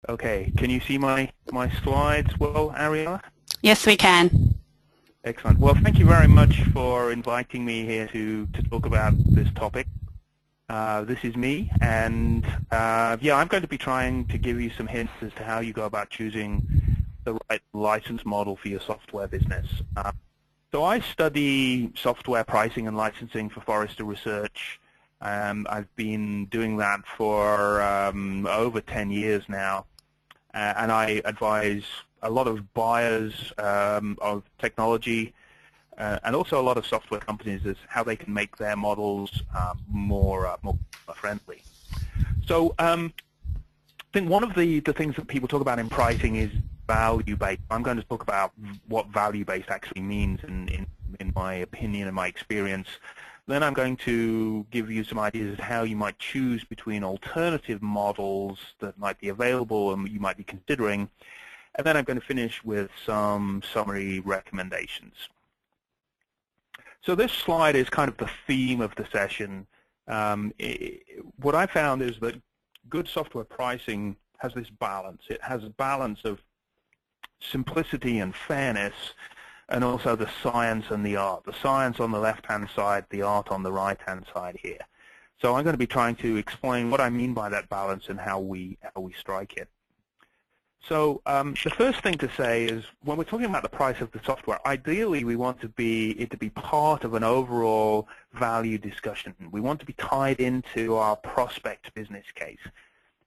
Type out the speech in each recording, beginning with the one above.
Okay, can you see my slides well, Ariella? Yes, we can. Excellent. Well, thank you very much for inviting me here to talk about this topic. This is me, and yeah, I'm going to be trying to give you some hints as to how you go about choosing the right license model for your software business. So I study software pricing and licensing for Forrester Research. I've been doing that for over 10 years now, and I advise a lot of buyers of technology and also a lot of software companies as how they can make their models more friendly. So I think one of the things that people talk about in pricing is value-based. I'm going to talk about what value-based actually means in my opinion and my experience. Then I'm going to give you some ideas of how you might choose between alternative models that might be available and you might be considering. And then I'm going to finish with some summary recommendations. So this slide is kind of the theme of the session. What I found is that good software pricing has this balance. It has a balance of simplicity and fairness, and also the science and the art. The science on the left-hand side, the art on the right-hand side here. So I'm going to be trying to explain what I mean by that balance and how we strike it. So the first thing to say is when we're talking about the price of the software, ideally we want it to be part of an overall value discussion. We want to be tied into our prospect business case.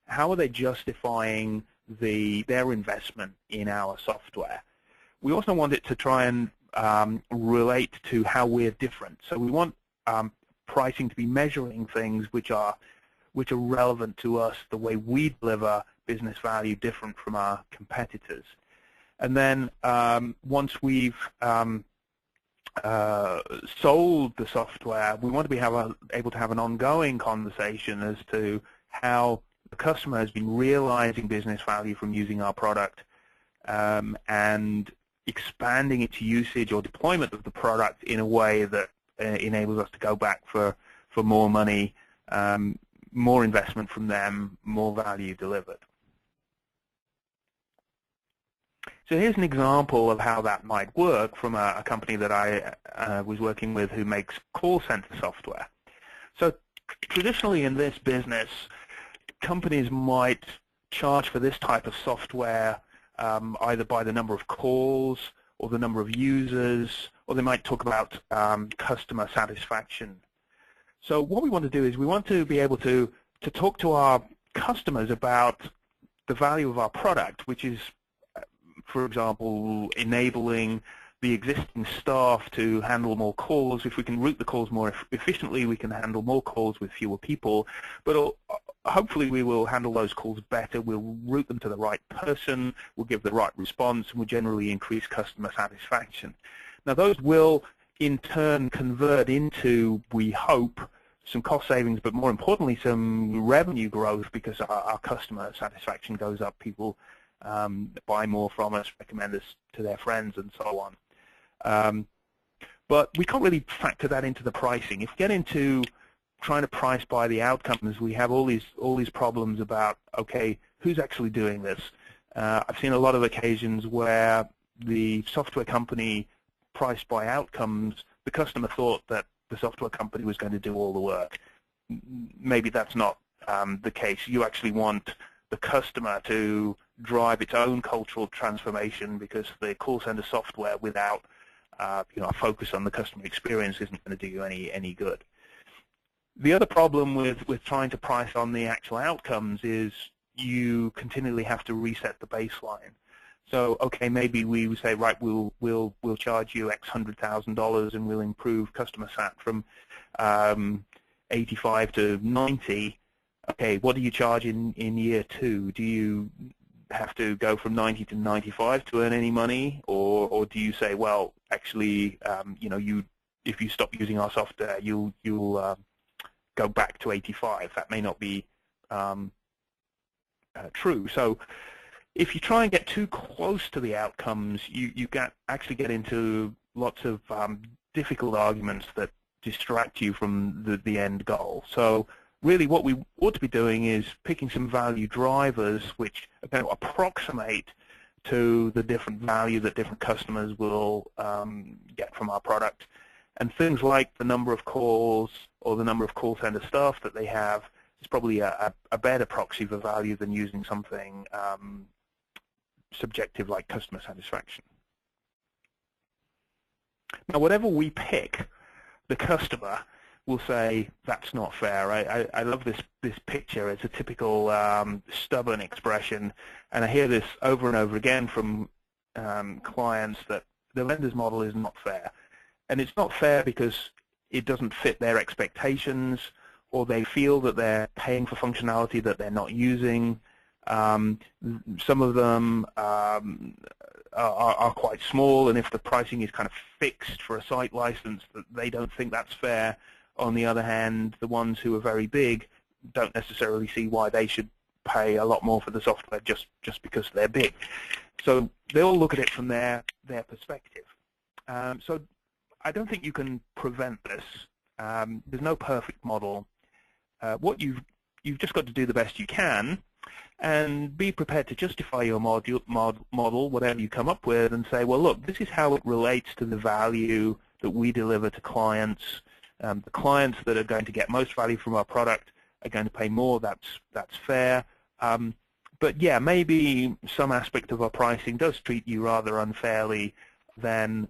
How are they justifying their investment in our software? We also want it to try and relate to how we're different. So we want pricing to be measuring things which are relevant to us, the way we deliver business value different from our competitors. And then once we've sold the software, we want to be able to have an ongoing conversation as to how the customer has been realizing business value from using our product and expanding its usage or deployment of the product in a way that enables us to go back for more money, more investment from them, more value delivered. So here's an example of how that might work from a company that I was working with who makes call center software. So traditionally in this business, companies might charge for this type of software either by the number of calls or the number of users, or they might talk about customer satisfaction. So what we want to do is we want to be able to talk to our customers about the value of our product, which is, for example, enabling the existing staff to handle more calls. If we can route the calls more efficiently, we can handle more calls with fewer people. But hopefully we will handle those calls better. We'll route them to the right person. We'll give the right response, and we'll generally increase customer satisfaction. Now, those will, in turn, convert into, we hope, some cost savings, but more importantly, some revenue growth because our customer satisfaction goes up. People buy more from us, recommend us to their friends, and so on. But we can't really factor that into the pricing. If we get into trying to price by the outcomes, we have all these problems about, okay, who's actually doing this? I've seen a lot of occasions where the software company priced by outcomes, the customer thought that the software company was going to do all the work. Maybe that's not the case. You actually want the customer to drive its own cultural transformation, because the call center software without a focus on the customer experience isn't going to do you any good. The other problem with trying to price on the actual outcomes is you continually have to reset the baseline. So, okay, maybe we say, right, we'll charge you X $100,000 and we'll improve customer sat from 85 to 90. Okay, what do you charge in year 2? Do you have to go from 90 to 95 to earn any money, or do you say, well, actually, if you stop using our software, you'll go back to 85? That may not be true. So if you try and get too close to the outcomes, you actually get into lots of difficult arguments that distract you from the end goal. So really what we ought to be doing is picking some value drivers which are going to approximate to the different value that different customers will get from our product. And things like the number of calls or the number of call center staff that they have is probably a better proxy for value than using something subjective like customer satisfaction. Now, whatever we pick, the customer will say, that's not fair. I love this picture. It's a typical stubborn expression, and I hear this over and over again from clients that the vendor's model is not fair. And it's not fair because it doesn't fit their expectations, or they feel that they're paying for functionality that they're not using. Some of them are quite small, and if the pricing is kind of fixed for a site license, they don't think that's fair. On the other hand, the ones who are very big don't necessarily see why they should pay a lot more for the software just because they're big. So they all look at it from their perspective. So I don't think you can prevent this. There's no perfect model. What you've just got to do the best you can, and be prepared to justify your model, whatever you come up with, and say, well, look, this is how it relates to the value that we deliver to clients. The clients that are going to get most value from our product are going to pay more. That's fair. But yeah, maybe some aspect of our pricing does treat you rather unfairly. Then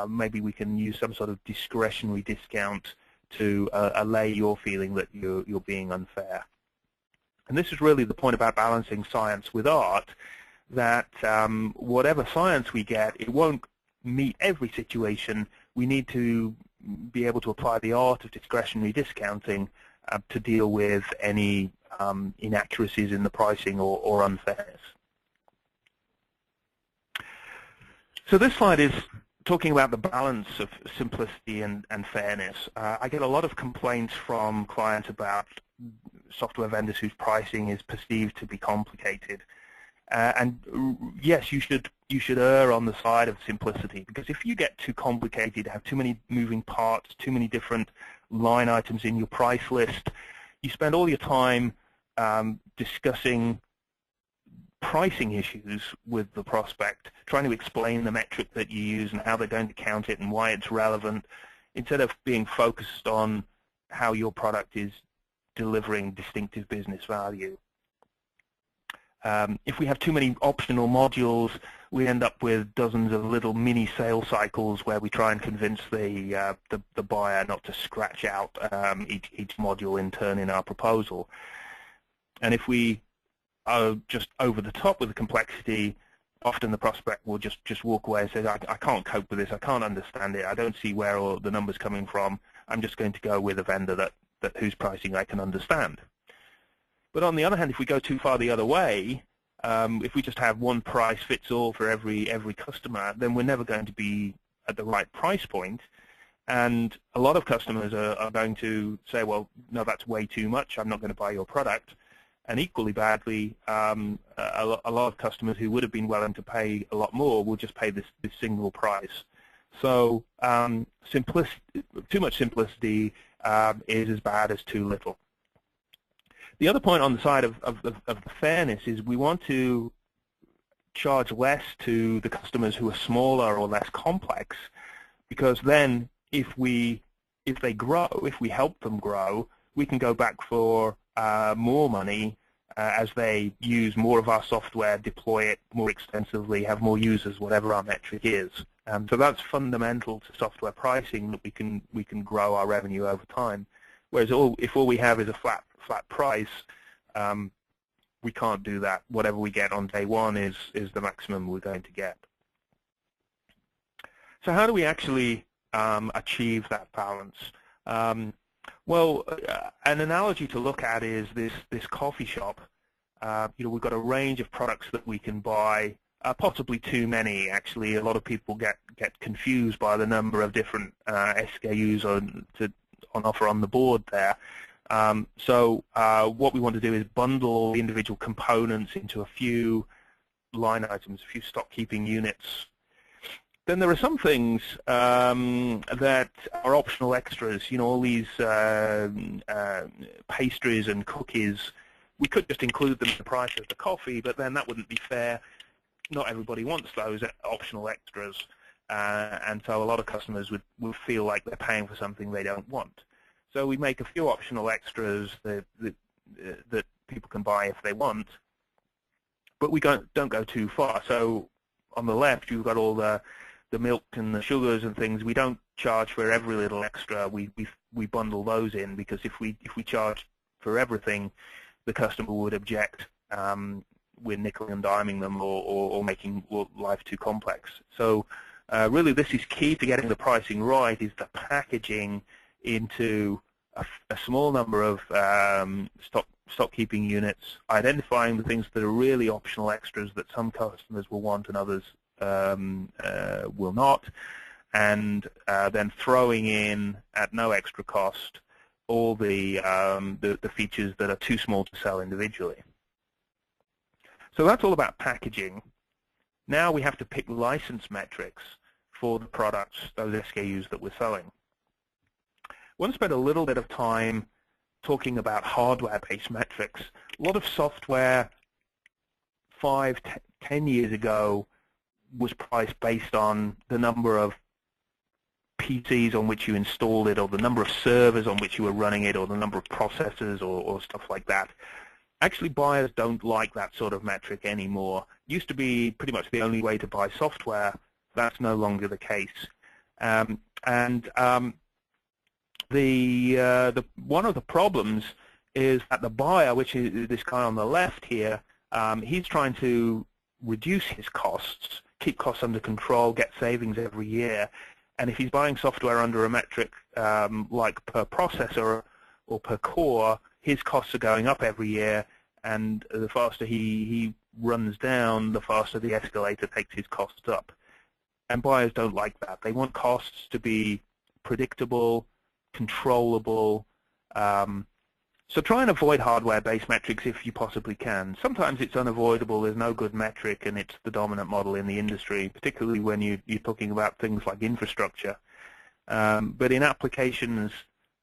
maybe we can use some sort of discretionary discount to allay your feeling that you're being unfair. And this is really the point about balancing science with art, that whatever science we get, it won't meet every situation. We need to be able to apply the art of discretionary discounting to deal with any inaccuracies in the pricing or unfairness. So this slide is talking about the balance of simplicity and fairness. I get a lot of complaints from clients about software vendors whose pricing is perceived to be complicated. And yes, you should err on the side of simplicity, because if you get too complicated, have too many moving parts, too many different line items in your price list, you spend all your time discussing pricing issues with the prospect, trying to explain the metric that you use and how they're going to count it and why it's relevant, instead of being focused on how your product is delivering distinctive business value. If we have too many optional modules, we end up with dozens of little mini sales cycles where we try and convince the buyer not to scratch out each module in turn in our proposal. And if we are just over the top with the complexity, often the prospect will just walk away and say, I can't cope with this, I can't understand it, I don't see where all the numbers coming from, I'm just going to go with a vendor whose pricing I can understand. But on the other hand, if we go too far the other way, if we just have one price fits all for every customer, then we're never going to be at the right price point. And a lot of customers are going to say, well, no, that's way too much, I'm not going to buy your product. And equally badly, a lot of customers who would have been willing to pay a lot more will just pay this single price. So too much simplicity is as bad as too little. The other point on the side of the fairness is we want to charge less to the customers who are smaller or less complex, because then if they grow, if we help them grow, we can go back for more money as they use more of our software, deploy it more extensively, have more users, whatever our metric is. So that's fundamental to software pricing, that we can grow our revenue over time. Whereas if all we have is a flat price, we can't do that. Whatever we get on day one is the maximum we're going to get. So how do we actually achieve that balance? Well, an analogy to look at is this coffee shop. We've got a range of products that we can buy, possibly too many, actually. A lot of people get confused by the number of different SKUs on offer on the board there. So what we want to do is bundle the individual components into a few line items, a few stock keeping units. Then there are some things that are optional extras. You know, all these pastries and cookies. We could just include them in the price of the coffee, but then that wouldn't be fair. Not everybody wants those optional extras, and so a lot of customers would feel like they're paying for something they don't want. So we make a few optional extras that people can buy if they want, but we don't go too far. So on the left, you've got all the milk and the sugars and things. We don't charge for every little extra. We bundle those in, because if we charge for everything, the customer would object. We're nickel and diming them or making life too complex. So really, this is key to getting the pricing right, is the packaging into a small number of stock keeping units, identifying the things that are really optional extras that some customers will want and others will not, and then throwing in at no extra cost all the features that are too small to sell individually. So that's all about packaging. Now we have to pick license metrics for the products, those SKUs that we're selling. I want to spend a little bit of time talking about hardware-based metrics. A lot of software 5, 10 years ago was priced based on the number of PCs on which you installed it, or the number of servers on which you were running it, or the number of processors, or stuff like that. Actually, buyers don't like that sort of metric anymore. It used to be pretty much the only way to buy software. That's no longer the case. One of the problems is that the buyer, which is this guy on the left here, he's trying to reduce his costs, keep costs under control, get savings every year. And if he's buying software under a metric like per processor or per core, his costs are going up every year, and the faster he runs down, the faster the escalator takes his costs up. And buyers don't like that. They want costs to be predictable, controllable. So try and avoid hardware-based metrics if you possibly can. Sometimes it's unavoidable. There's no good metric, and it's the dominant model in the industry, particularly when you're talking about things like infrastructure. But in applications,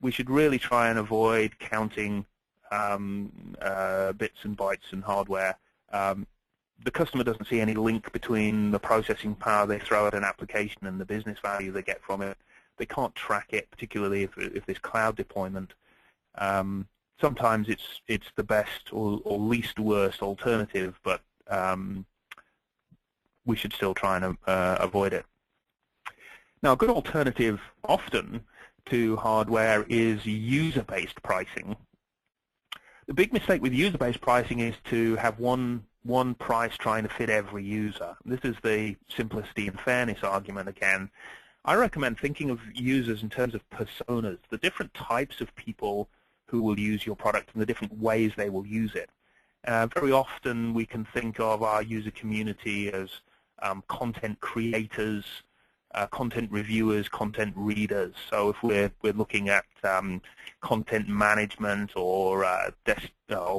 we should really try and avoid counting bits and bytes and hardware. The customer doesn't see any link between the processing power they throw at an application and the business value they get from it. They can't track it, particularly if there's cloud deployment. Sometimes it's the best or least worst alternative, but we should still try and avoid it. Now, a good alternative often to hardware is user-based pricing. The big mistake with user-based pricing is to have one price trying to fit every user. This is the simplicity and fairness argument again. I recommend thinking of users in terms of personas, the different types of people who will use your product and the different ways they will use it. Very often we can think of our user community as content creators, content reviewers, content readers. So if we're looking at content management or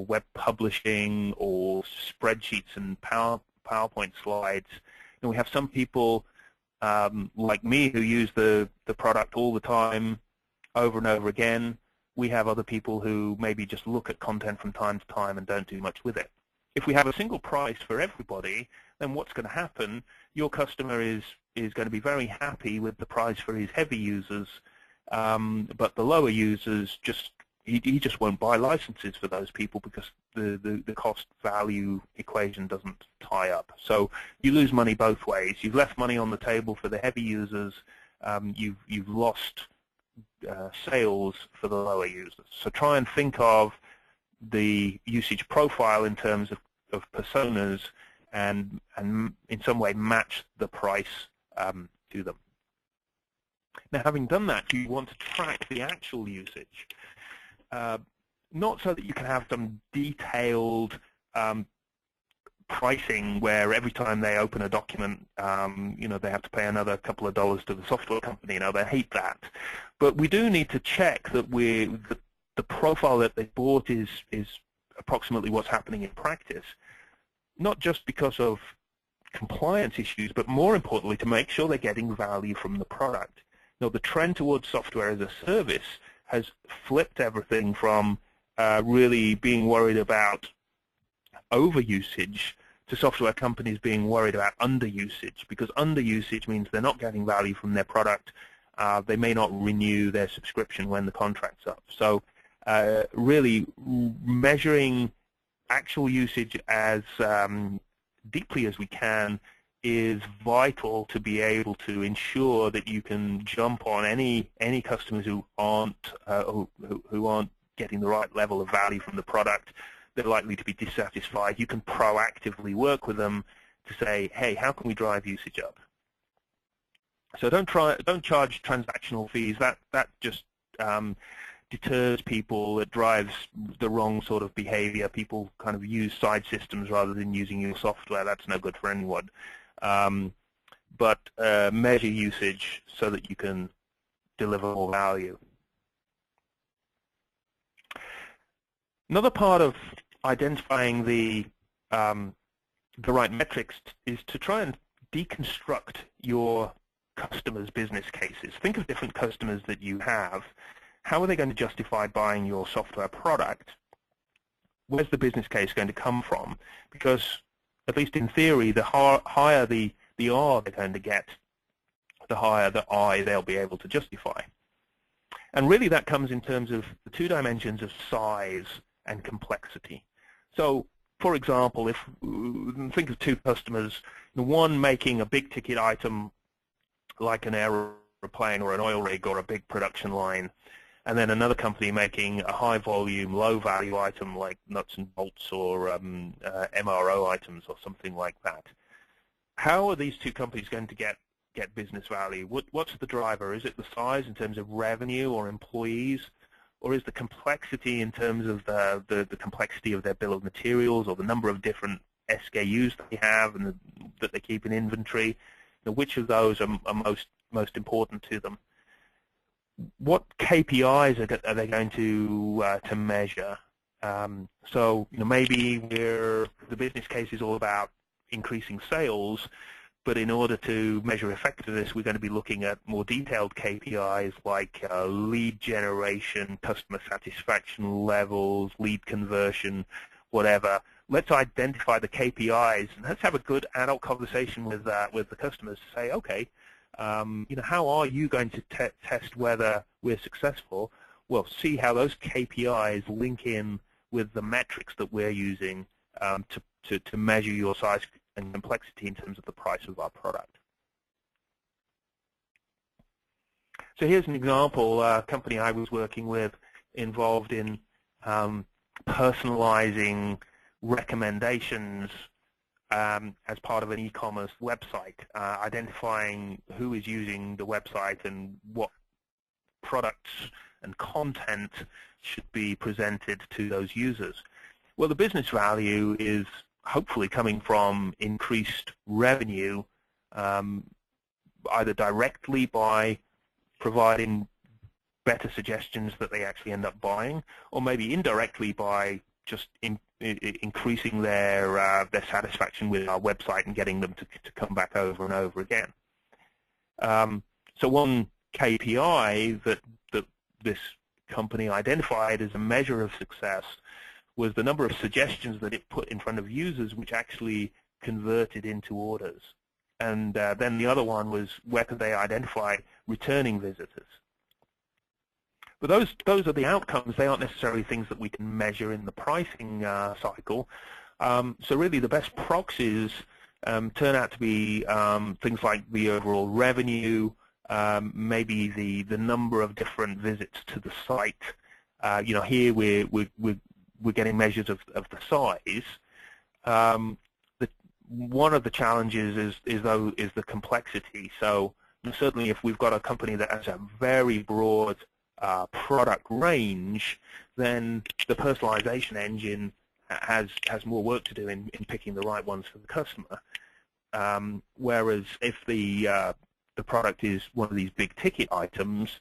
web publishing or spreadsheets and PowerPoint slides, and we have some people like me who use the product all the time, over and over again. We have other people who maybe just look at content from time to time and don't do much with it. If we have a single price for everybody, then what's going to happen? Your customer is going to be very happy with the price for his heavy users, but the lower users he just won't buy licenses for those people because the cost-value equation doesn't tie up. So you lose money both ways. You've left money on the table for the heavy users. You've lost sales for the lower users. So try and think of the usage profile in terms of personas and in some way match the price to them. Now, having done that, you want to track the actual usage. Not so that you can have some detailed pricing where every time they open a document, they have to pay another couple of dollars to the software company. They hate that. But we do need to check that the profile that they bought is approximately what's happening in practice. Not just because of compliance issues, but more importantly, to make sure they're getting value from the product. The trend towards software as a service has flipped everything from really being worried about overusage to software companies being worried about underusage, because underusage means they're not getting value from their product. They may not renew their subscription when the contract's up. So really measuring actual usage as deeply as we can is vital to be able to ensure that you can jump on any customers who aren't getting the right level of value from the product. They're likely to be dissatisfied. You can proactively work with them to say, hey, how can we drive usage up? So don't charge transactional fees. That just deters people. It drives the wrong sort of behavior. People kind of use side systems rather than using your software. That's no good for anyone. But measure usage so that you can deliver more value. Another part of identifying the right metrics is to try and deconstruct your customers' business cases. Think of different customers that you have. How are they going to justify buying your software product? Where's the business case going to come from? Because, at least in theory, the higher the R they're going to get, the higher the I they'll be able to justify. And really that comes in terms of the two dimensions of size and complexity. So, for example, if think of two customers, one making a big ticket item like an aeroplane or an oil rig or a big production line, and then another company making a high volume, low value item like nuts and bolts or MRO items or something like that. How are these two companies going to get business value? What's the driver? Is it the size in terms of revenue or employees? Or is the complexity in terms of the complexity of their bill of materials or the number of different SKUs that they have and that they keep in inventory? Which of those are most important to them? What KPIs are they going to measure? So maybe the business case is all about increasing sales, but in order to measure effectiveness, we're going to be looking at more detailed KPIs like lead generation, customer satisfaction levels, lead conversion, whatever. Let's identify the KPIs and let's have a good adult conversation with the customers to say, okay, how are you going to test whether we're successful? Well, see how those KPIs link in with the metrics that we're using to measure your size and complexity in terms of the price of our product. So here's an example. A company I was working with involved in personalizing recommendations as part of an e-commerce website, identifying who is using the website and what products and content should be presented to those users. Well, the business value is hopefully coming from increased revenue, either directly by providing better suggestions that they actually end up buying, or maybe indirectly by just increasing their satisfaction with our website and getting them to come back over and over again. So one KPI that this company identified as a measure of success was the number of suggestions that it put in front of users which actually converted into orders. And then the other one was where could they identify returning visitors. But those are the outcomes. They aren't necessarily things that we can measure in the pricing cycle. So really the best proxies turn out to be things like the overall revenue, maybe the number of different visits to the site. Here we're getting measures of the size. One of the challenges is the complexity. So certainly if we've got a company that has a very broad product range, then the personalization engine has more work to do in picking the right ones for the customer. Whereas if the product is one of these big ticket items,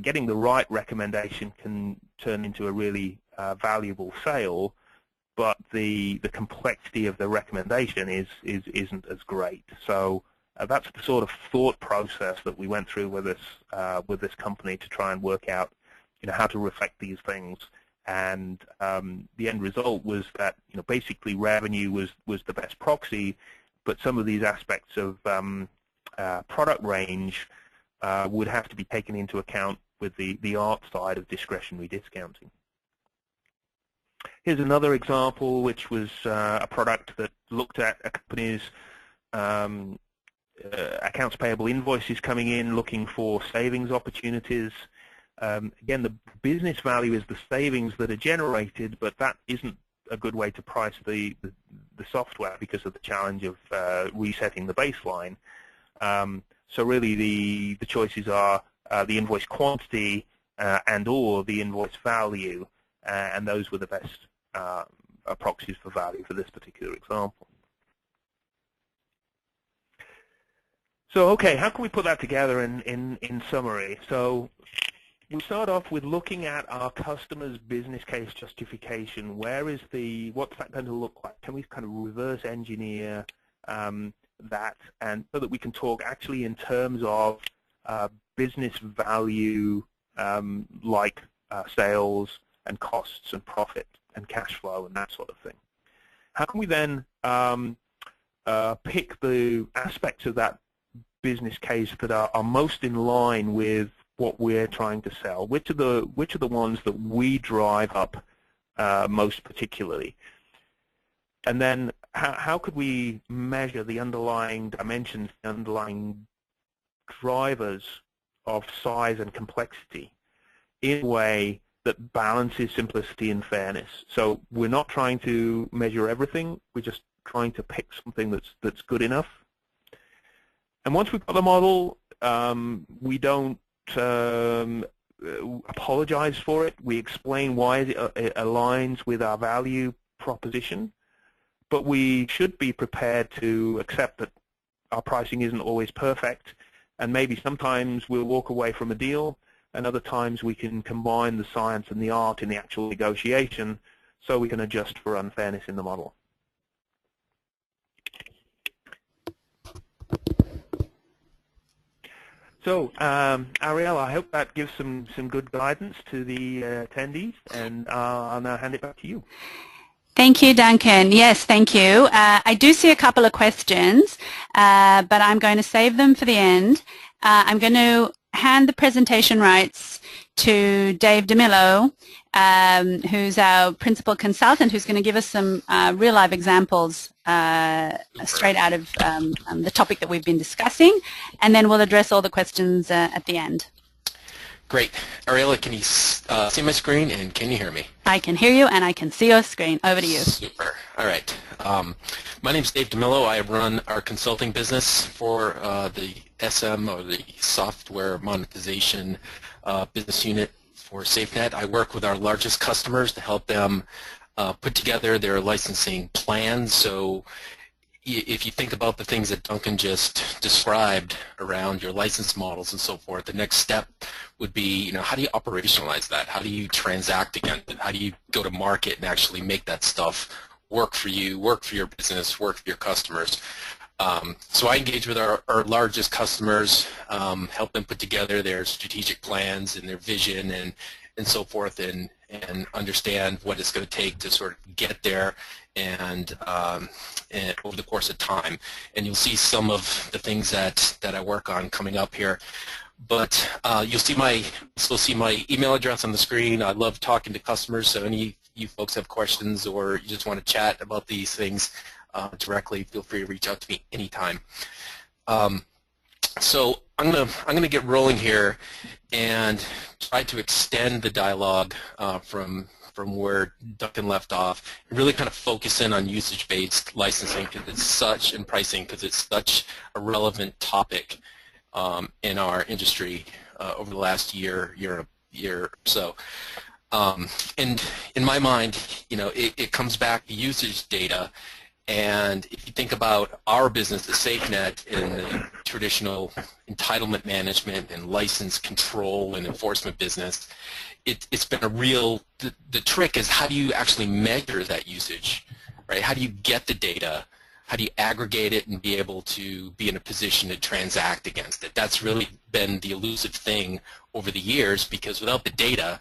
getting the right recommendation can turn into a really valuable sale but the complexity of the recommendation isn't as great. So that's the sort of thought process that we went through with this company to try and work out, how to reflect these things. And the end result was that, basically revenue was the best proxy, but some of these aspects of product range would have to be taken into account with the art side of discretionary discounting. Here's another example, which was a product that looked at a company's accounts payable invoices coming in, looking for savings opportunities. Again, the business value is the savings that are generated, but that isn't a good way to price the software because of the challenge of resetting the baseline. So really the choices are the invoice quantity and or the invoice value, and those were the best proxies for value for this particular example. So okay, how can we put that together in summary? So we start off with looking at our customer's business case justification. What's that going to look like? Can we kind of reverse engineer that, and so that we can talk actually in terms of business value, like sales and costs and profit and cash flow and that sort of thing. How can we then pick the aspects of that business case that are most in line with what we're trying to sell? Which are the ones that we drive up most particularly? And then how could we measure the underlying dimensions, the underlying drivers of size and complexity in a way that balances simplicity and fairness? So we're not trying to measure everything, we're just trying to pick something that's good enough. And once we've got the model, we don't apologize for it. We explain why it aligns with our value proposition, but we should be prepared to accept that our pricing isn't always perfect, and maybe sometimes we'll walk away from a deal, and other times we can combine the science and the art in the actual negotiation so we can adjust for unfairness in the model. So, Ariel, I hope that gives some good guidance to the attendees, and I'll now hand it back to you. Thank you, Duncan. Yes, thank you. I do see a couple of questions, but I'm going to save them for the end. I'm going to hand the presentation rights to Dave DiMillo, who's our principal consultant, who's going to give us some real live examples straight out of the topic that we've been discussing, and then we'll address all the questions at the end. Great. Ariella, can you see my screen, and can you hear me? I can hear you, and I can see your screen. Over to you. Super. All right. My name's Dave DiMillo. I run our consulting business for the SM, or the Software Monetization business unit for SafeNet. I work with our largest customers to help them put together their licensing plans. So if you think about the things that Duncan just described around your license models and so forth, the next step would be, how do you operationalize that? How do you transact against it? How do you go to market and actually make that stuff work for you, work for your business, work for your customers? So I engage with our largest customers, help them put together their strategic plans and their vision and so forth, and understand what it's going to take to sort of get there and over the course of time. And you'll see some of the things that I work on coming up here. But you'll see my email address on the screen. I love talking to customers, so any of you folks have questions or you just want to chat about these things directly, feel free to reach out to me anytime. So I'm gonna get rolling here and try to extend the dialogue from where Duncan left off, and really kind of focus in on usage-based licensing because it's such, and pricing because it's such a relevant topic in our industry over the last year or so. And in my mind, it comes back to usage data. And if you think about our business, the SafeNet, in the traditional entitlement management and license control and enforcement business, it's been a real, the trick is how do you actually measure that usage, right? How do you get the data? How do you aggregate it and be able to be in a position to transact against it? That's really been the elusive thing over the years, because without the data,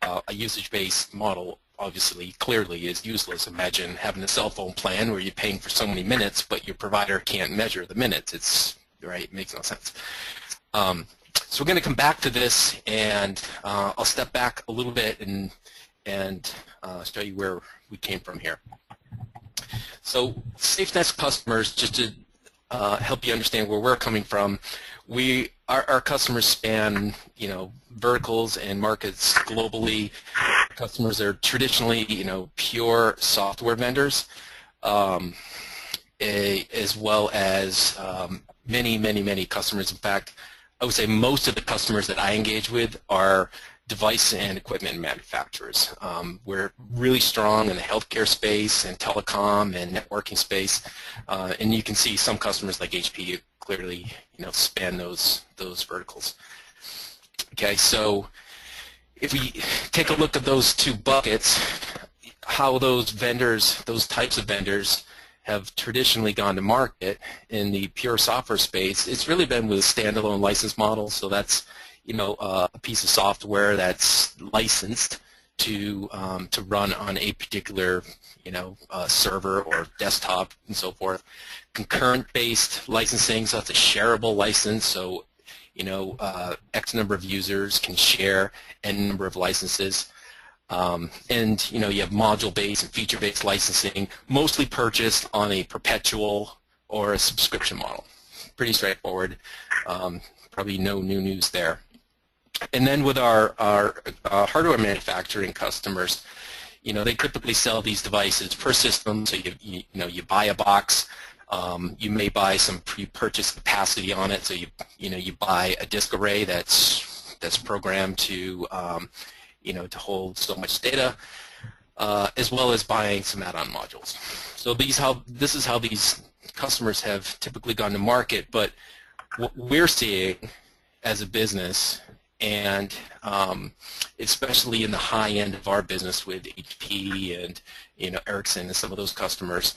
a usage-based model obviously clearly is useless. Imagine having a cell phone plan where you're paying for so many minutes, but your provider can't measure the minutes. It's, right, it makes no sense. So we're going to come back to this, and I'll step back a little bit and show you where we came from here. So SafeNet's customers, just to help you understand where we're coming from, our customers span, you know, verticals and markets globally. Customers are traditionally, you know, pure software vendors, as well as many customers. In fact, I would say most of the customers that I engage with are device and equipment manufacturers. We're really strong in the healthcare space and telecom and networking space, and you can see some customers like HP clearly, you know, span those verticals. Okay, so if we take a look at those two buckets, how those vendors, those types of vendors, have traditionally gone to market in the pure software space, it's really been with standalone license models. So that's, you know, a piece of software that's licensed to run on a particular, you know, server or desktop and so forth. Concurrent-based licensing, so that's a shareable license. So, you know, X number of users can share N number of licenses. And, you know, you have module-based and feature-based licensing, mostly purchased on a perpetual or a subscription model. Pretty straightforward. Probably no new news there. And then with our hardware manufacturing customers, you know, they typically sell these devices per system. So you know, you buy a box. You may buy some pre-purchased capacity on it. So you buy a disk array that's programmed to you know, to hold so much data, as well as buying some add-on modules. So this is how these customers have typically gone to market. But what we're seeing as a business, and especially in the high end of our business with HP and, you know, Ericsson and some of those customers,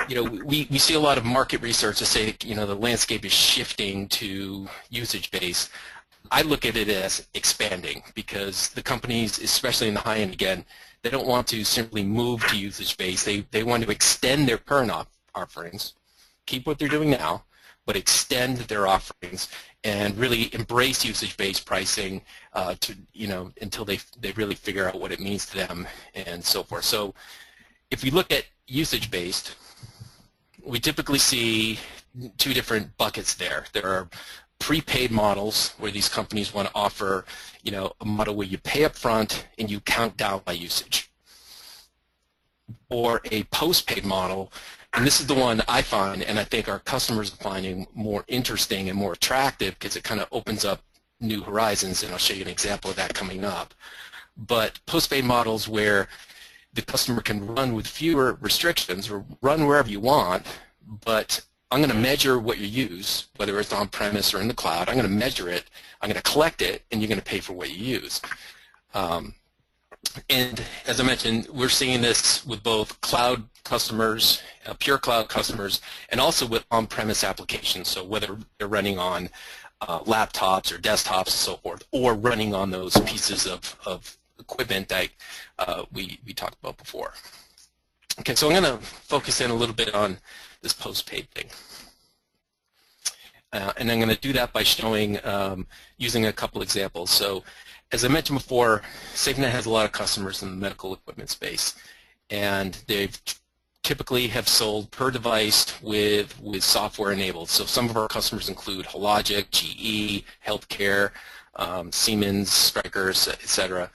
you know, we see a lot of market research to say, you know, the landscape is shifting to usage-based. I look at it as expanding, because the companies, especially in the high end, again, they don't want to simply move to usage-based. They want to extend their current offerings, keep what they're doing now, but extend their offerings and really embrace usage-based pricing to, you know, until they really figure out what it means to them and so forth. So if we look at usage-based, we typically see two different buckets there. There are prepaid models where these companies want to offer, you know, a model where you pay up front and you count down by usage. Or a postpaid model, and this is the one I find, and I think our customers are finding more interesting and more attractive, because it kind of opens up new horizons, and I'll show you an example of that coming up. But postpaid models where the customer can run with fewer restrictions or run wherever you want, but I'm going to measure what you use, whether it's on-premise or in the cloud. I'm going to measure it, I'm going to collect it, and you're going to pay for what you use. And as I mentioned, we're seeing this with both cloud customers, pure cloud customers, and also with on-premise applications. So whether they're running on laptops or desktops and so forth, or running on those pieces of equipment that we talked about before. Okay, so I'm going to focus in a little bit on this postpaid thing. And I'm going to do that by showing, using a couple examples. So as I mentioned before, SafeNet has a lot of customers in the medical equipment space, and they typically have sold per device with software enabled. So some of our customers include Hologic, GE, Healthcare, Siemens, Strykers, etc.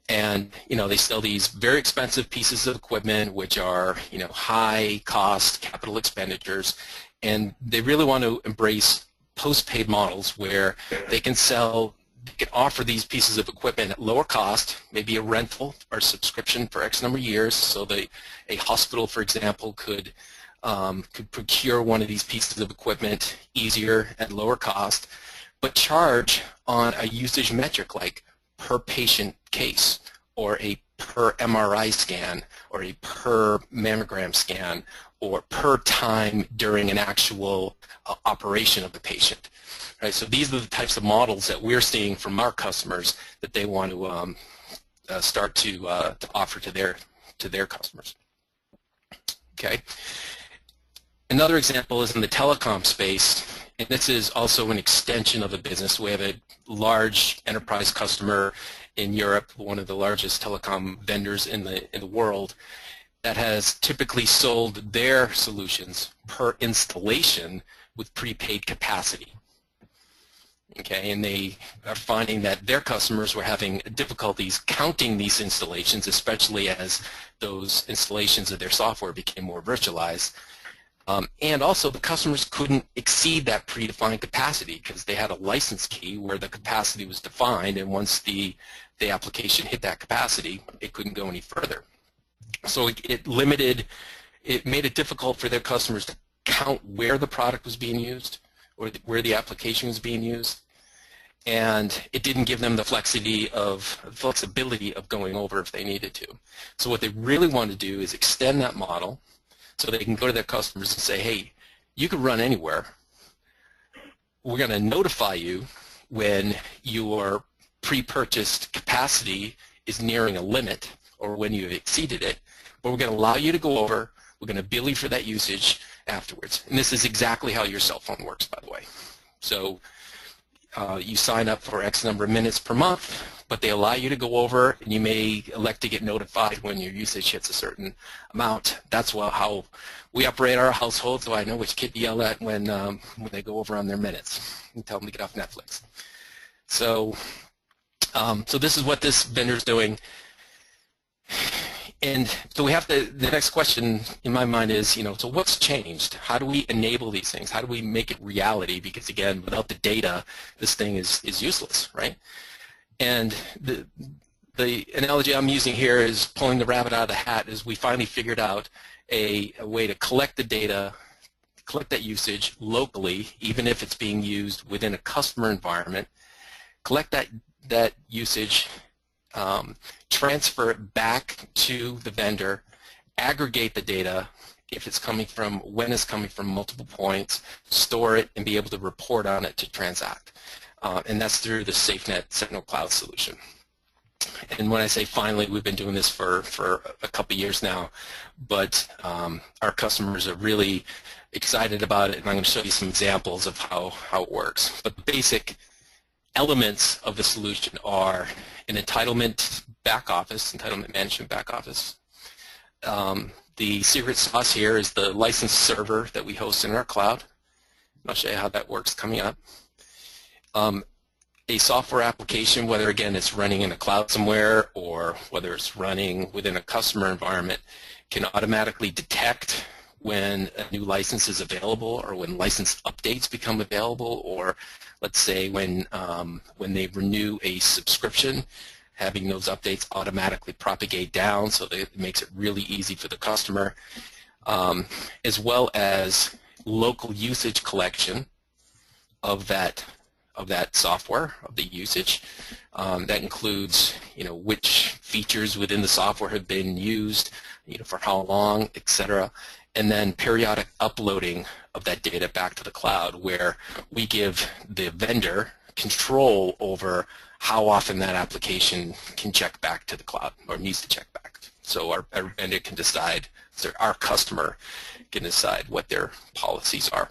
And, you know, they sell these very expensive pieces of equipment, which are, you know, high cost capital expenditures, and they really want to embrace postpaid models where they can offer these pieces of equipment at lower cost, maybe a rental or subscription for X number of years. So a hospital, for example, could procure one of these pieces of equipment easier at lower cost, but charge on a usage metric like per patient case, or a per MRI scan, or a per mammogram scan, or per time during an actual operation of the patient. Right? So these are the types of models that we're seeing from our customers that they want to start to offer to their customers. Okay. Another example is in the telecom space, and this is also an extension of a business. We have a large enterprise customer in Europe, one of the largest telecom vendors in the world, that has typically sold their solutions per installation with prepaid capacity. Okay, and they are finding that their customers were having difficulties counting these installations, especially as those installations of their software became more virtualized. And also the customers couldn't exceed that predefined capacity because they had a license key where the capacity was defined, and once the application hit that capacity, it couldn't go any further. So it made it difficult for their customers to count where the product was being used or where the application was being used, and it didn't give them the flexibility of going over if they needed to. So what they really want to do is extend that model so they can go to their customers and say, hey, you can run anywhere. We're going to notify you when your pre-purchased capacity is nearing a limit or when you've exceeded it, but we're going to allow you to go over. We're going to bill you for that usage afterwards. And this is exactly how your cell phone works, by the way. So you sign up for X number of minutes per month, but they allow you to go over, and you may elect to get notified when your usage hits a certain amount. That's how we operate our household, so I know which kid to yell at when they go over on their minutes and tell them to get off Netflix. So, so this is what this vendor's doing. And so we have to, the next question in my mind is, so what's changed? How do we enable these things? How do we make it reality? Because again, without the data, this thing is useless, right? And the analogy I'm using here is pulling the rabbit out of the hat is we finally figured out a way to collect the data, collect that usage locally, even if it's being used within a customer environment, collect that usage, transfer it back to the vendor, aggregate the data if it's coming from, when it's coming from multiple points, store it, and be able to report on it to transact. And that's through the SafeNet Sentinel Cloud solution. And when I say finally, we've been doing this for a couple years now, but our customers are really excited about it, and I'm going to show you some examples of how it works. But the basic elements of the solution are an entitlement back office, entitlement management back office. The secret sauce here is the license server that we host in our cloud. I'll show you how that works coming up. A software application, whether again it's running in a cloud somewhere or whether it's running within a customer environment, can automatically detect when a new license is available or when license updates become available, or let's say when they renew a subscription, having those updates automatically propagate down so that it makes it really easy for the customer, as well as local usage collection of that software, of the usage. That includes, which features within the software have been used, for how long, etc. And then periodic uploading of that data back to the cloud, where we give the vendor control over how often that application can check back to the cloud or needs to check back. So our vendor can decide, so our customer can decide what their policies are.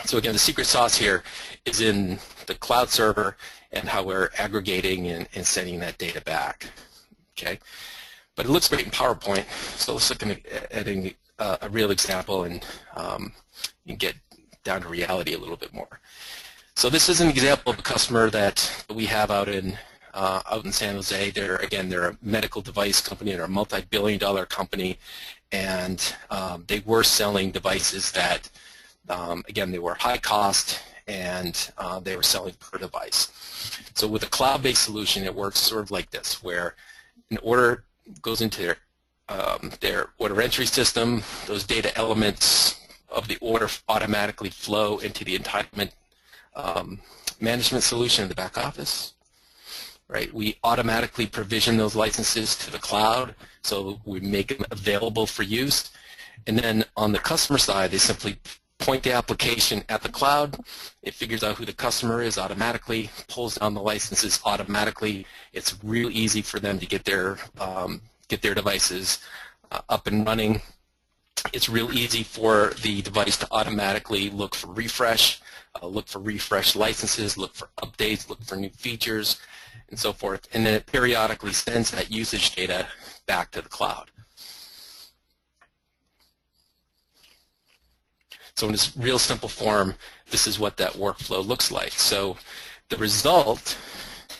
So again, the secret sauce here is in the cloud server and how we're aggregating and sending that data back. Okay, but it looks great in PowerPoint, so let's look at a real example and get down to reality a little bit more. So this is an example of a customer that we have out in San Jose. They're a medical device company. They're a multi-billion-dollar company, and they were selling devices that, again, they were high cost, and they were selling per device. So with a cloud-based solution, it works sort of like this, where an order goes into their order entry system. Those data elements of the order automatically flow into the entitlement management solution in the back office. right? We automatically provision those licenses to the cloud, so we make them available for use. And then on the customer side, they simply point the application at the cloud. It figures out who the customer is automatically, pulls down the licenses automatically. It's real easy for them to get their devices up and running. It's real easy for the device to automatically look for refresh licenses, look for updates, look for new features, and so forth. And then it periodically sends that usage data back to the cloud. So in this real simple form, this is what that workflow looks like. So the result,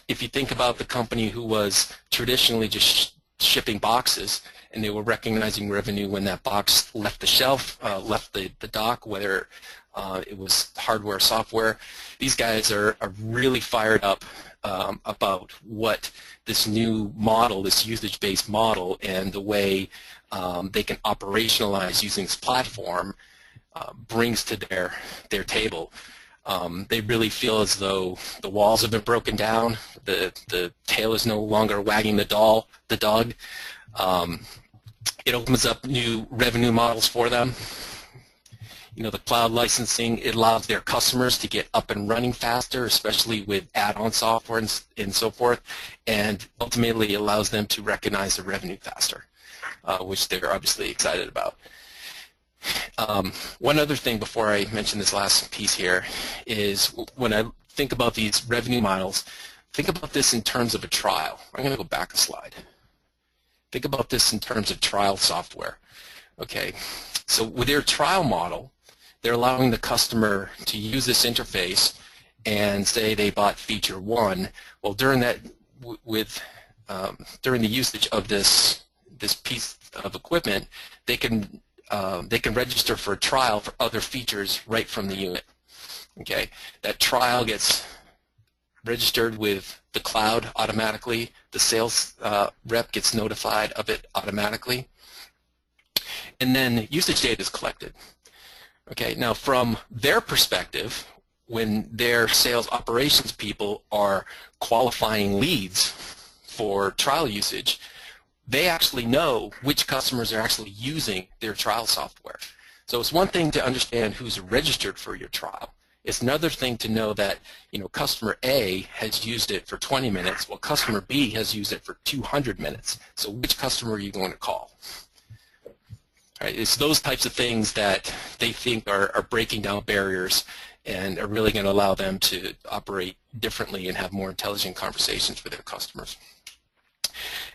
if you think about the company who was traditionally just shipping boxes, and they were recognizing revenue when that box left the shelf, left the dock, whether it was hardware or software, these guys are really fired up about what this new model, this usage-based model, and the way they can operationalize using this platform brings to their table. They really feel as though the walls have been broken down, the tail is no longer wagging the dog. It opens up new revenue models for them. You know, the cloud licensing, it allows their customers to get up and running faster, especially with add-on software and so forth, and ultimately allows them to recognize the revenue faster, which they're obviously excited about. One other thing before I mention this last piece here is when I think about these revenue models, think about this in terms of a trial. I'm going to go back a slide. Think about this in terms of trial software. Okay, so with their trial model, they're allowing the customer to use this interface and say they bought feature 1. Well, during that, during the usage of this piece of equipment, they can register for a trial for other features right from the unit. Okay, that trial gets registered with the cloud automatically. The sales rep gets notified of it automatically, and then usage data is collected. Okay, now from their perspective, when their sales operations people are qualifying leads for trial usage, they actually know which customers are actually using their trial software. So it's one thing to understand who's registered for your trial. It's another thing to know that, you know, customer A has used it for 20 minutes, while customer B has used it for 200 minutes. So which customer are you going to call? Right, it's those types of things that they think are breaking down barriers and are really going to allow them to operate differently and have more intelligent conversations with their customers.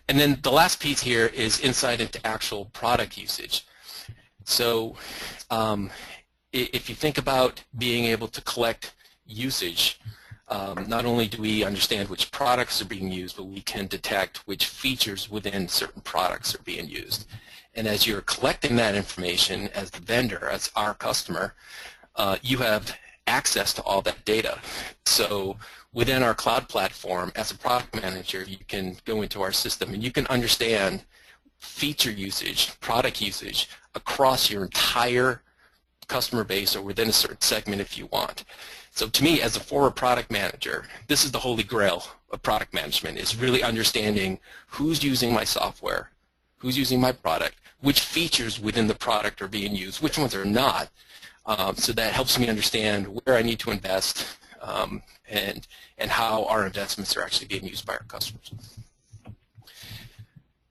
And then the last piece here is insight into actual product usage. So if you think about being able to collect usage, not only do we understand which products are being used, but we can detect which features within certain products are being used. And as you're collecting that information as the vendor, as our customer, you have access to all that data. So within our cloud platform, as a product manager, you can go into our system and you can understand feature usage, product usage across your entire customer base or within a certain segment if you want. So to me, as a former product manager, this is the holy grail of product management, is really understanding who's using my software, who's using my product, which features within the product are being used, which ones are not. So that helps me understand where I need to invest and how our investments are actually being used by our customers.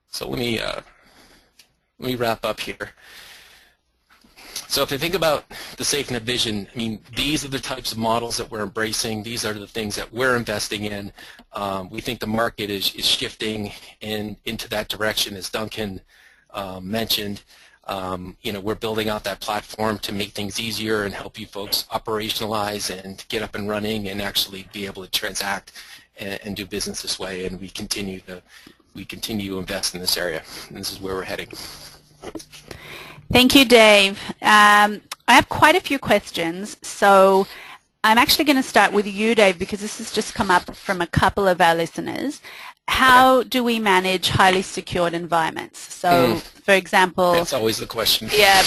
So let me wrap up here. So if I think about the SafeNet vision, I mean, these are the types of models that we're embracing. These are the things that we're investing in. We think the market is shifting into that direction, as Duncan mentioned. You know, we're building out that platform to make things easier and help you folks operationalize and get up and running and actually be able to transact and do business this way. And we continue to invest in this area. And this is where we're heading. Thank you, Dave. I have quite a few questions, so I'm actually going to start with you, Dave, because this has just come up from a couple of our listeners. how do we manage highly secured environments? So, for example, that's always the question. Yeah,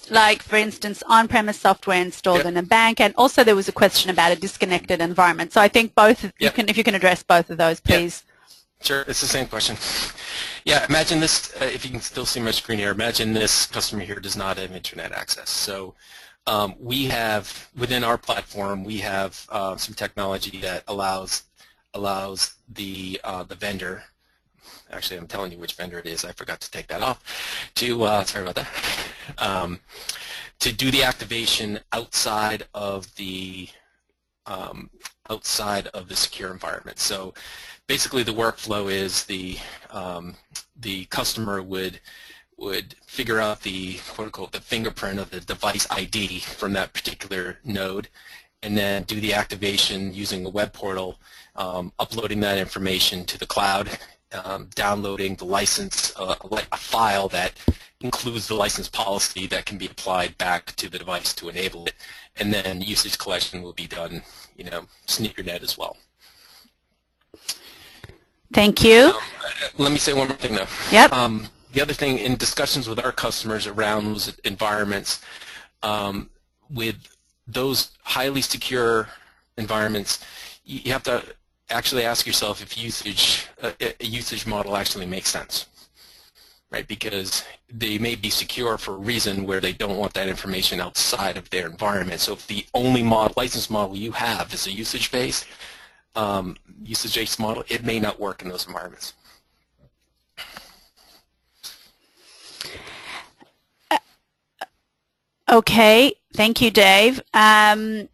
like for instance, on-premise software installed in a bank, and also there was a question about a disconnected environment. So I think both, if you can address both of those, please. Sure, it's the same question. Yeah, imagine this, if you can still see my screen here, imagine this customer here does not have internet access. So we have, within our platform, we have some technology that allows the vendor, actually I'm telling you which vendor it is, I forgot to take that off, to, sorry about that, to do the activation outside of the secure environment. So basically the workflow is the customer would figure out the quote-unquote the fingerprint of the device ID from that particular node, and then do the activation using the web portal, uploading that information to the cloud, downloading the license, a file that includes the license policy that can be applied back to the device to enable it, and then usage collection will be done, sneakernet as well. Thank you. Let me say one more thing though. Yep. The other thing, in discussions with our customers around those environments, with those highly secure environments, you have to actually ask yourself if a usage model actually makes sense, right? Because they may be secure for a reason where they don't want that information outside of their environment. So if the only license model you have is a usage-based model, it may not work in those environments. Okay, thank you, Dave. There's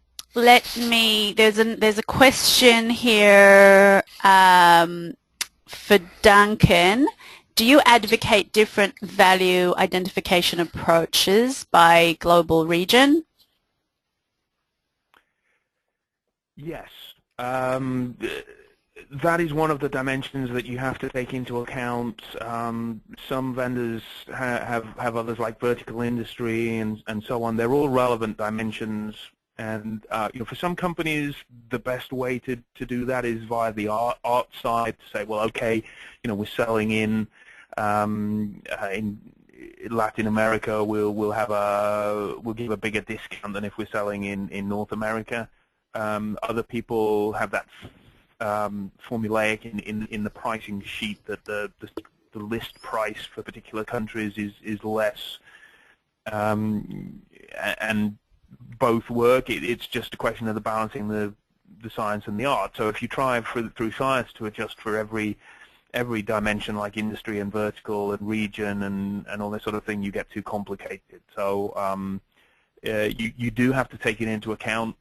a question here for Duncan. Do you advocate different value identification approaches by global region? Yes. That is one of the dimensions that you have to take into account. Some vendors have others like vertical industry and so on. They're all relevant dimensions, and for some companies the best way to do that is via the art side, to say, well, okay, we're selling in Latin America, we'll give a bigger discount than if we're selling in North America. Other people have that formulaic in the pricing sheet that the list price for particular countries is less, and both work. It's just a question of the balancing the science and the art. So if you try through science to adjust for every dimension, like industry and vertical and region and all this sort of thing, you get too complicated. So you do have to take it into account,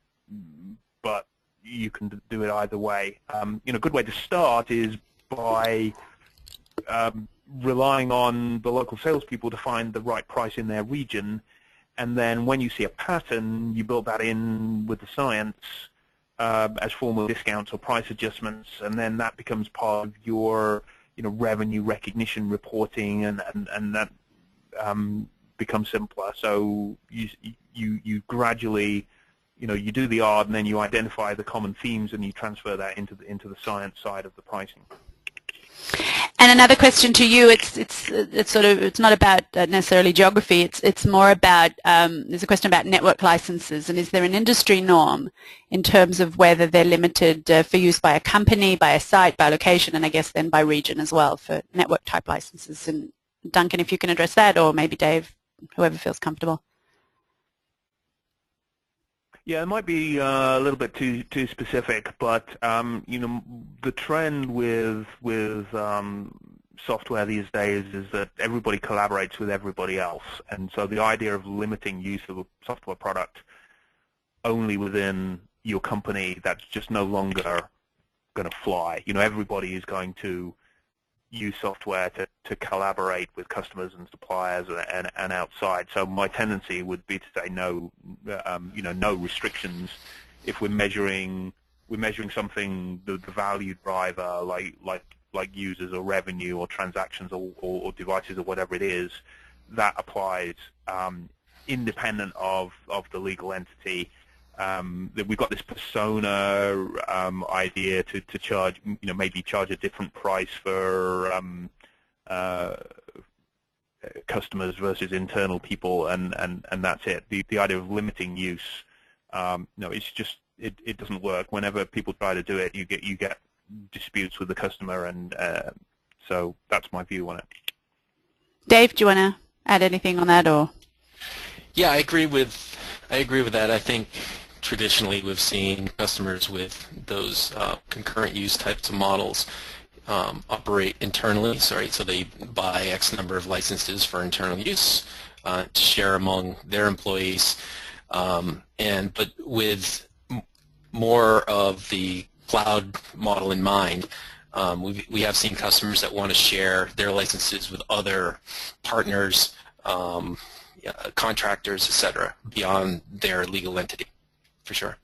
but you can do it either way. A good way to start is by relying on the local salespeople to find the right price in their region, and then when you see a pattern, you build that in with the science as formal discounts or price adjustments, and then that becomes part of your revenue recognition reporting, and that becomes simpler. So you gradually you do the art, and then you identify the common themes, and you transfer that into the science side of the pricing. And another question to you, it's not about necessarily geography. It's more about there's a question about network licenses, and is there an industry norm in terms of whether they're limited for use by a company, by a site, by location, and I guess then by region as well for network type licenses? And Duncan, if you can address that, or maybe Dave, whoever feels comfortable. Yeah, it might be a little bit too specific, but the trend with software these days is that everybody collaborates with everybody else, and so the idea of limiting use of a software product only within your company, that's just no longer going to fly. Everybody is going to use software to collaborate with customers and suppliers and outside. So my tendency would be to say no, no restrictions. If we're measuring something, the value driver, like users or revenue or transactions or devices or whatever it is, that applies independent of the legal entity. that we've got this persona idea to charge, maybe charge a different price for customers versus internal people, and that's it. The idea of limiting use, it's just it doesn't work. Whenever people try to do it, you get disputes with the customer, and so that's my view on it. Dave, do you want to add anything on that, or? Yeah, I agree with that. I think traditionally we've seen customers with those concurrent use types of models operate internally. So they buy X number of licenses for internal use to share among their employees, but with more of the cloud model in mind, we have seen customers that want to share their licenses with other partners, contractors, etc., beyond their legal entity, for sure.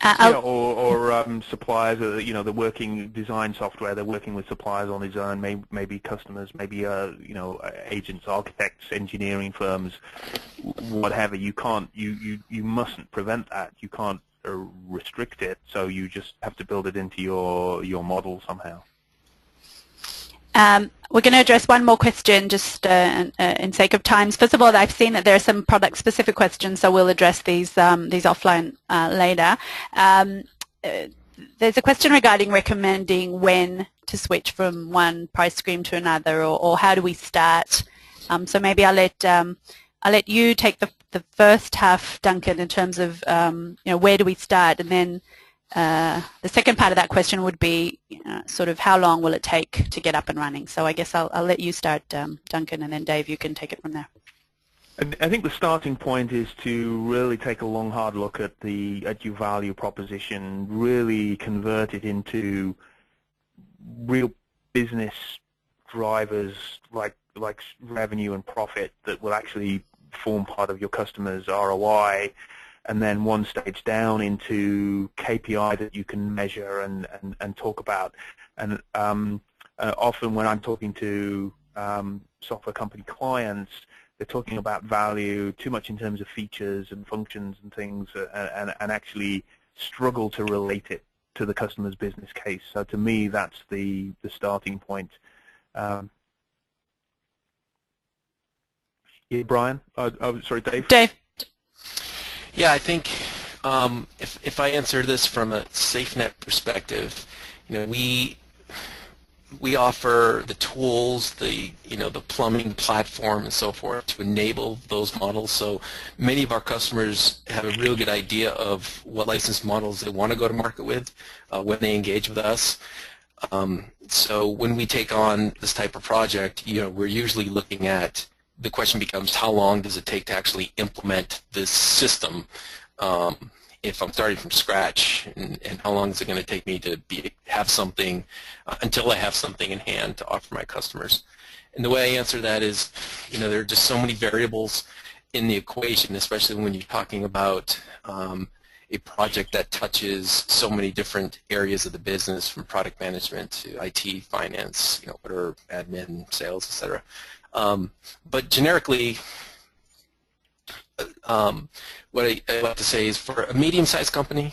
Or suppliers, the working design software. They're working with suppliers on his own, maybe customers, maybe agents, architects, engineering firms, whatever. You can't, you mustn't prevent that. You can't restrict it. So you just have to build it into your model somehow. We're going to address one more question just in sake of time. First of all, I've seen that there are some product-specific questions, so we'll address these offline later. There's a question regarding recommending when to switch from one price stream to another, or how do we start. So maybe I'll let you take the first half, Duncan, in terms of where do we start, and then the second part of that question would be sort of how long will it take to get up and running. So I guess I'll let you start, Duncan, and then Dave, you can take it from there. I think the starting point is to really take a long, hard look at your value proposition, really convert it into real business drivers like revenue and profit that will actually form part of your customer's ROI. And then one stage down into KPI that you can measure and talk about. And often when I'm talking to software company clients, they're talking about value too much in terms of features and functions and things, and actually struggle to relate it to the customer's business case. So to me, that's the starting point. Yeah, Brian? Sorry, Dave? Dave. Yeah, I think if I answer this from a SafeNet perspective, we offer the tools, the plumbing platform and so forth to enable those models. So many of our customers have a real good idea of what license models they want to go to market with when they engage with us. So when we take on this type of project, we're usually looking at, the question becomes, how long does it take to actually implement this system if I'm starting from scratch, and how long is it going to take me to have something until I have something in hand to offer my customers? And the way I answer that is, there are just so many variables in the equation, especially when you're talking about a project that touches so many different areas of the business, from product management to IT, finance, order, admin, sales, etc. But generically, what I like to say is, for a medium-sized company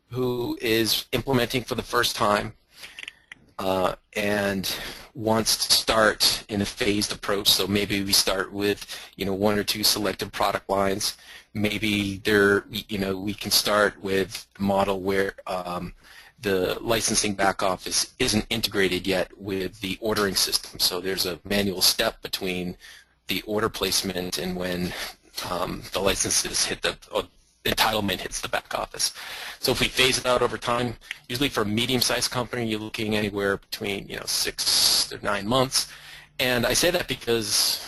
who is implementing for the first time and wants to start in a phased approach, so maybe we start with one or two selected product lines. Maybe we can start with a model where the licensing back office isn't integrated yet with the ordering system. So there's a manual step between the order placement and when the licenses hit entitlement hits the back office. So if we phase it out over time, usually for a medium-sized company, you're looking anywhere between 6 to 9 months. And I say that because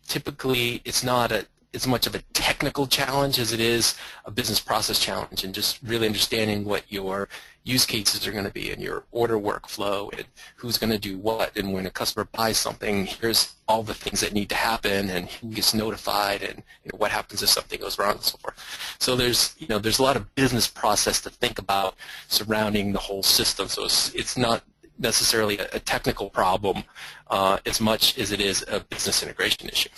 typically it's not as much of a technical challenge as it is a business process challenge, and just really understanding what your use cases are going to be and your order workflow and who's going to do what. And when a customer buys something, here's all the things that need to happen and who gets notified and what happens if something goes wrong and so forth. So there's a lot of business process to think about surrounding the whole system. So it's not necessarily a technical problem as much as it is a business integration issue.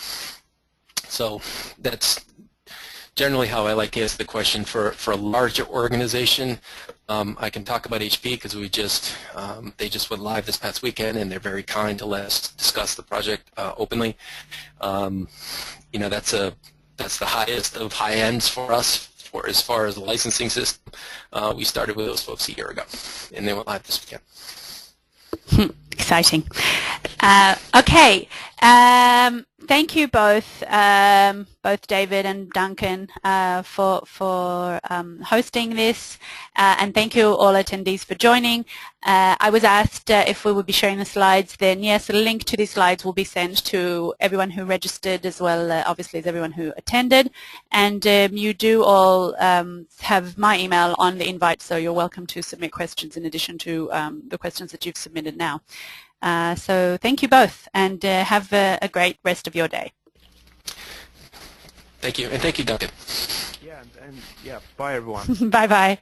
So that's generally how I like to answer the question for a larger organization, I can talk about HP because they just went live this past weekend, and they're very kind to let us discuss the project openly. That's the highest of high ends for us as far as the licensing system. We started with those folks a year ago, and they went live this weekend. Exciting. Okay. Thank you both David and Duncan, for hosting this, and thank you all attendees for joining. I was asked if we would be sharing the slides. Then yes, a link to these slides will be sent to everyone who registered, as well obviously as everyone who attended. And you do all have my email on the invite, so you're welcome to submit questions in addition to the questions that you've submitted now. So thank you both, and have a great rest of your day. Thank you, and thank you, Duncan. Yeah, and yeah, bye everyone. Bye-bye.